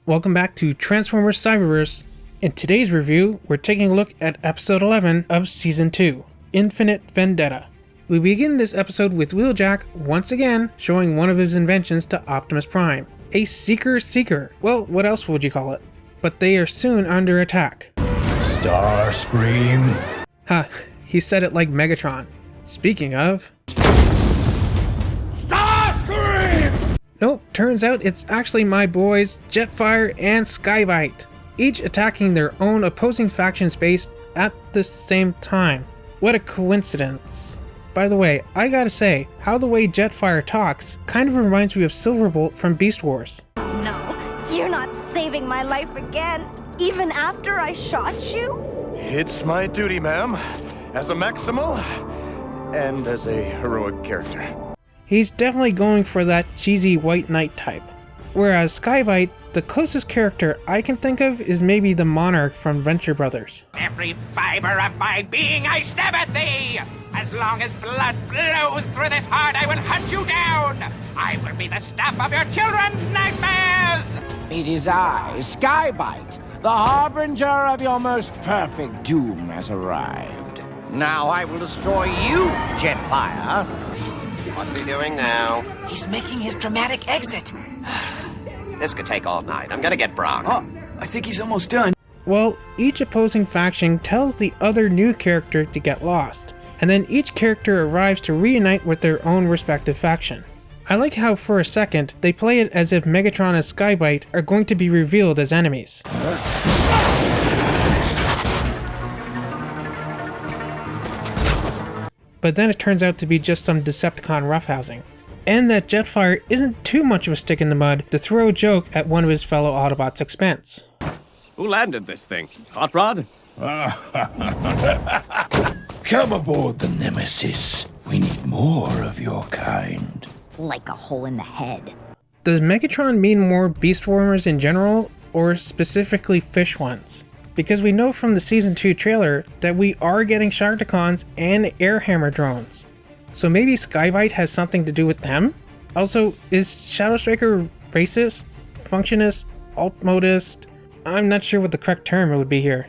Welcome back to Transformers Cyberverse. In today's review, we're taking a look at episode 11 of season 2, Infinite Vendetta. We begin this episode with Wheeljack once again showing one of his inventions to Optimus Prime, a Seeker. Well, what else would you call it? But they are soon under attack. Starscream. Ha, he said it like Megatron. Speaking of... Starscream! Nope, turns out it's actually my boys, Jetfire and Skybite, each attacking their own opposing faction space at the same time. What a coincidence. By the way, I gotta say, how the way Jetfire talks kind of reminds me of Silverbolt from Beast Wars. No, you're not saving my life again, even after I shot you? It's my duty, ma'am, as a Maximal and as a heroic character. He's definitely going for that cheesy White Knight type. Whereas Skybite, the closest character I can think of is maybe the Monarch from Venture Brothers. Every fiber of my being I stab at thee! As long as blood flows through this heart, I will hunt you down! I will be the stuff of your children's nightmares! It is I, Skybite, the harbinger of your most perfect doom has arrived. Now I will destroy you, Jetfire. What's he doing now? He's making his dramatic exit. This could take all night. I'm gonna get Brock. Oh, I think he's almost done. Well, each opposing faction tells the other new character to get lost, and then each character arrives to reunite with their own respective faction. I like how for a second, they play it as if Megatron and Skybite are going to be revealed as enemies. But then it turns out to be just some Decepticon roughhousing. And that Jetfire isn't too much of a stick in the mud to throw a joke at one of his fellow Autobots' expense. Who landed this thing? Hot Rod? Come aboard the Nemesis. We need more of your kind. Like a hole in the head. Does Megatron mean more Beastformers in general, or specifically fish ones? Because we know from the Season 2 trailer that we are getting Sharkticons and Airhammer drones. So maybe Skybite has something to do with them? Also, is Shadow Striker racist, functionist, alt-modist? I'm not sure what the correct term would be here.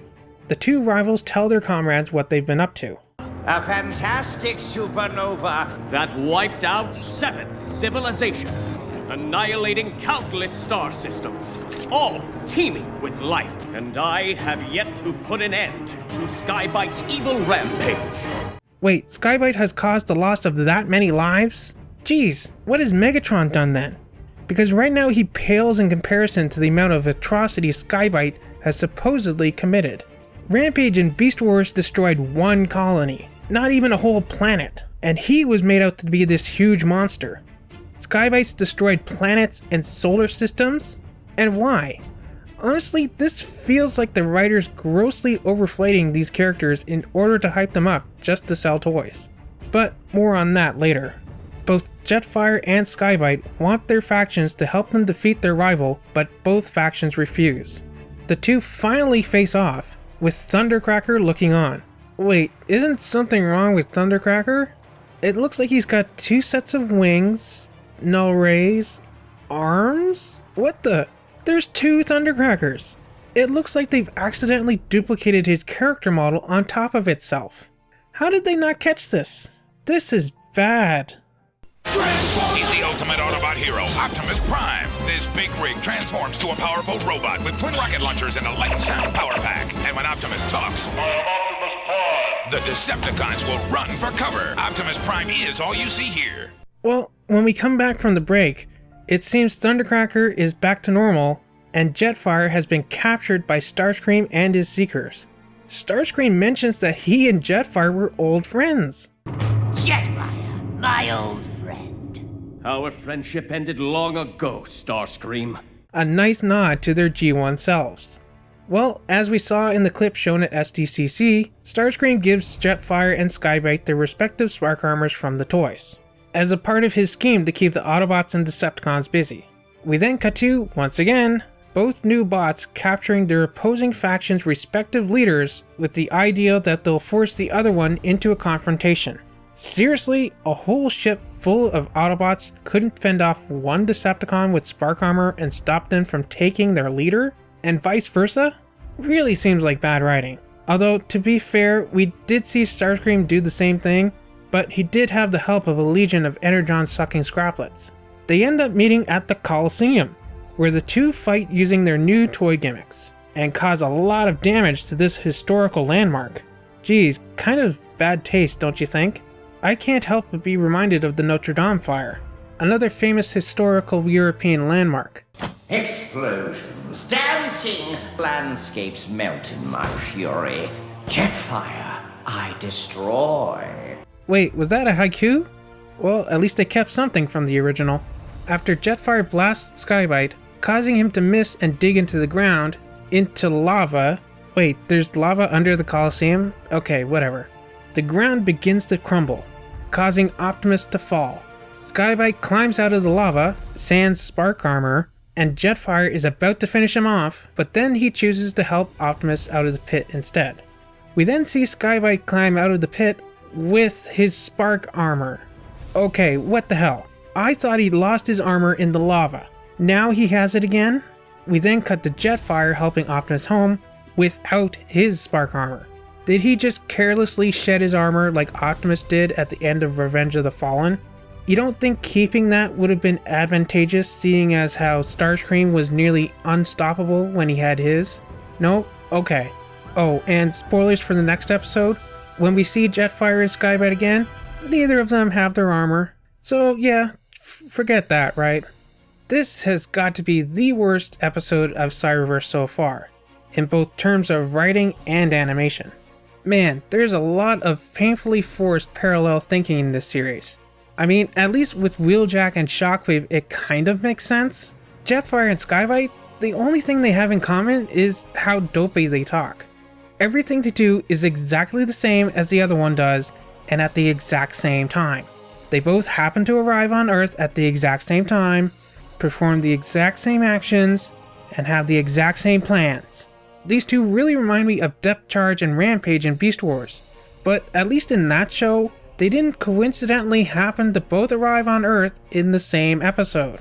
The two rivals tell their comrades what they've been up to. A fantastic supernova That wiped out 7 civilizations, annihilating countless star systems, all teeming with life. And I have yet to put an end to Skybite's evil rampage. Wait, Skybite has caused the loss of that many lives? Geez, what has Megatron done then? Because right now he pales in comparison to the amount of atrocities Skybite has supposedly committed. Rampage in Beast Wars destroyed one colony, not even a whole planet, and he was made out to be this huge monster. Skybite's destroyed planets and solar systems? And why? Honestly, this feels like the writers grossly overflating these characters in order to hype them up just to sell toys. But more on that later. Both Jetfire and Skybite want their factions to help them defeat their rival, but both factions refuse. The two finally face off, with Thundercracker looking on. Wait, isn't something wrong with Thundercracker? It looks like he's got 2 sets of wings, null rays, arms? What the? There's 2 Thundercrackers! It looks like they've accidentally duplicated his character model on top of itself. How did they not catch this? This is bad. He's the ultimate Autobot hero, Optimus Prime. This big rig transforms to a powerful robot with twin rocket launchers and a light sound power pack. And when Optimus talks, the Decepticons will run for cover. Optimus Prime is all you see here. Well, when we come back from the break, it seems Thundercracker is back to normal, and Jetfire has been captured by Starscream and his Seekers. Starscream mentions that he and Jetfire were old friends. Jetfire, my old friend. Our friendship ended long ago, Starscream. A nice nod to their G1 selves. Well, as we saw in the clip shown at SDCC, Starscream gives Jetfire and Skybite their respective spark armors from the toys, as a part of his scheme to keep the Autobots and Decepticons busy. We then cut to, once again, both new bots capturing their opposing factions' respective leaders with the idea that they'll force the other one into a confrontation. Seriously, a whole ship full of Autobots couldn't fend off one Decepticon with spark armor and stop them from taking their leader? And vice versa? Really seems like bad writing. Although, to be fair, we did see Starscream do the same thing, but he did have the help of a legion of Energon-sucking Scraplets. They end up meeting at the Coliseum, where the two fight using their new toy gimmicks, and cause a lot of damage to this historical landmark. Geez, kind of bad taste, don't you think? I can't help but be reminded of the Notre Dame fire, another famous historical European landmark. Explosions, dancing, landscapes melt in my fury. Jetfire, I destroy. Wait, was that a haiku? Well, at least they kept something from the original. After Jetfire blasts Skybite, causing him to miss and dig into the ground, into lava. Wait, there's lava under the Coliseum? Okay, whatever. The ground begins to crumble, causing Optimus to fall. Skybite climbs out of the lava, sans spark armor, and Jetfire is about to finish him off, but then he chooses to help Optimus out of the pit instead. We then see Skybite climb out of the pit with his spark armor. Okay, what the hell? I thought he'd lost his armor in the lava. Now he has it again? We then cut to Jetfire helping Optimus home without his spark armor. Did he just carelessly shed his armor like Optimus did at the end of Revenge of the Fallen? You don't think keeping that would have been advantageous, seeing as how Starscream was nearly unstoppable when he had his? No? Okay. Oh, and spoilers for the next episode? When we see Jetfire and Skybite again, neither of them have their armor. So yeah, forget that, right? This has got to be the worst episode of Cyberverse so far, in both terms of writing and animation. Man, there's a lot of painfully forced parallel thinking in this series. I mean, at least with Wheeljack and Shockwave it kind of makes sense. Jetfire and Skybite, the only thing they have in common is how dopey they talk. Everything they do is exactly the same as the other one does, and at the exact same time. They both happen to arrive on Earth at the exact same time, perform the exact same actions, and have the exact same plans. These two really remind me of Depth Charge and Rampage in Beast Wars, but at least in that show, they didn't coincidentally happen to both arrive on Earth in the same episode.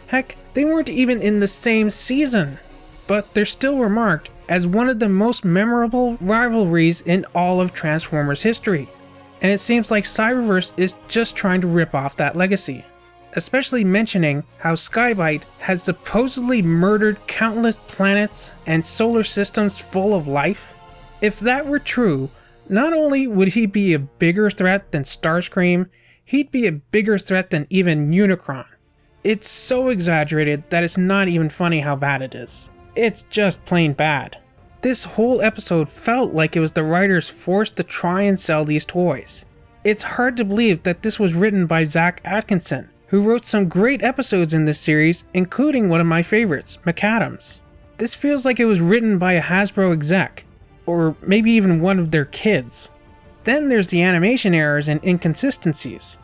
Heck, they weren't even in the same season, but they're still remarked as one of the most memorable rivalries in all of Transformers history. And it seems like Cyberverse is just trying to rip off that legacy, especially mentioning how Skybite has supposedly murdered countless planets and solar systems full of life. If that were true, not only would he be a bigger threat than Starscream, he'd be a bigger threat than even Unicron. It's so exaggerated that it's not even funny how bad it is. It's just plain bad. This whole episode felt like it was the writers forced to try and sell these toys. It's hard to believe that this was written by Zach Atkinson, who wrote some great episodes in this series, including one of my favorites, McAdams. This feels like it was written by a Hasbro exec, or maybe even one of their kids. Then there's the animation errors and inconsistencies.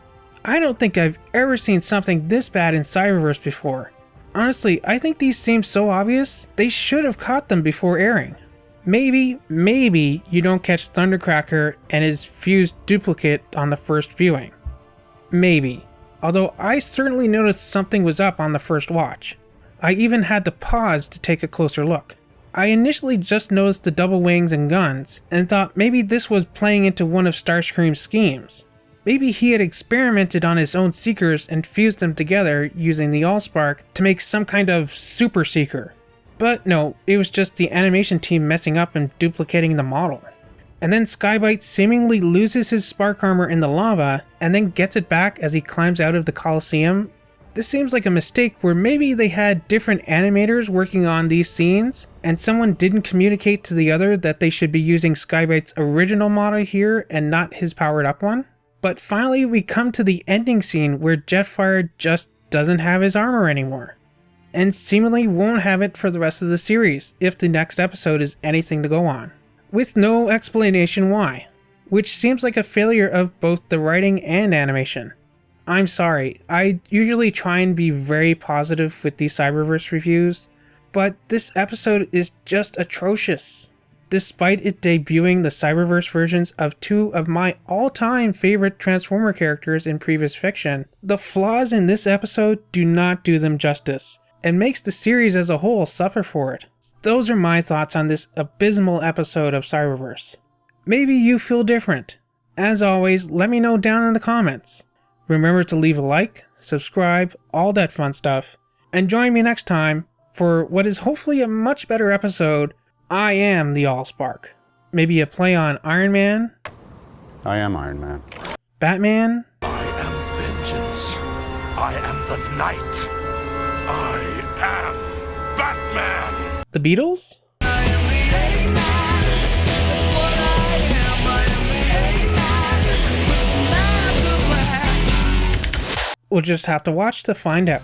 I don't think I've ever seen something this bad in Cyberverse before. Honestly, I think these seem so obvious, they should have caught them before airing. Maybe you don't catch Thundercracker and his fused duplicate on the first viewing. Maybe. Although I certainly noticed something was up on the first watch. I even had to pause to take a closer look. I initially just noticed the double wings and guns, and thought maybe this was playing into one of Starscream's schemes. Maybe he had experimented on his own Seekers and fused them together using the Allspark to make some kind of Super Seeker. But no, it was just the animation team messing up and duplicating the model. And then Skybite seemingly loses his spark armor in the lava, and then gets it back as he climbs out of the Coliseum. This seems like a mistake where maybe they had different animators working on these scenes, and someone didn't communicate to the other that they should be using Skybite's original model here and not his powered up one. But finally we come to the ending scene where Jetfire just doesn't have his armor anymore, and seemingly won't have it for the rest of the series if the next episode is anything to go on, with no explanation why, which seems like a failure of both the writing and animation. I'm sorry, I usually try and be very positive with these Cyberverse reviews, but this episode is just atrocious. despite it debuting the Cyberverse versions of two of my all-time favorite Transformer characters in previous fiction, the flaws in this episode do not do them justice, and makes the series as a whole suffer for it. Those are my thoughts on this abysmal episode of Cyberverse. Maybe you feel different. As always, let me know down in the comments. Remember to leave a like, subscribe, all that fun stuff, and join me next time for what is hopefully a much better episode. I am the Allspark. Maybe a play on Iron Man? I am Iron Man. Batman? I am vengeance. I am the night. I am Batman. The Beatles? We'll just have to watch to find out.